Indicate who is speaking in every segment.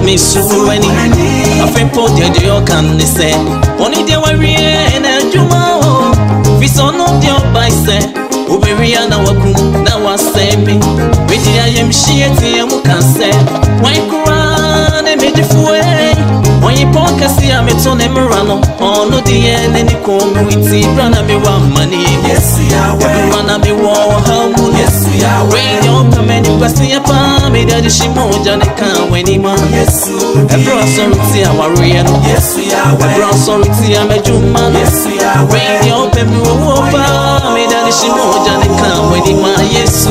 Speaker 1: Me so any a friend put your can say only the worry and a juma we saw no deal by say Uberiana waku na was say me with the I am she can say why Quran and made you way when you poke see a meton emerano on no the end any community run me one money yes yeah run me war how yes yeah rain your command you see a palm me that she moja ne can when he man yes every sorry our real yes yeah every sorry I'm a juma yes yeah rain your baby over me that she moja ne can when he man yes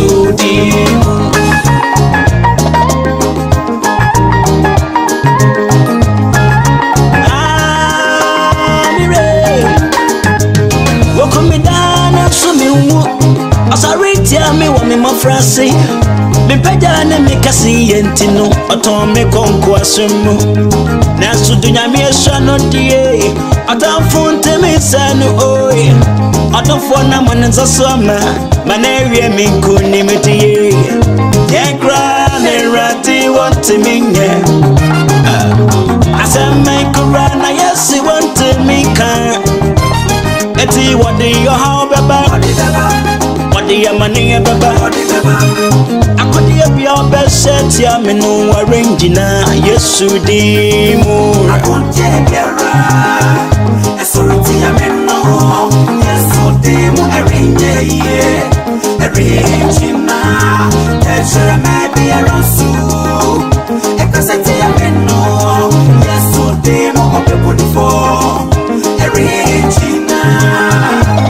Speaker 1: me want me my frasi me peda na me kasi yentino oton me konko asemu na su dunya me eswa no die oton fonte me sanu oi oton fo na manza so ama mana ewie me nkoni me die ye kra ne rati want me nye asem me kra na yes want me kan eti what do you how baba the money baba I could be your best set ya me no arranging yes di mo I don't take ya so ti ya me no yes di mo arrange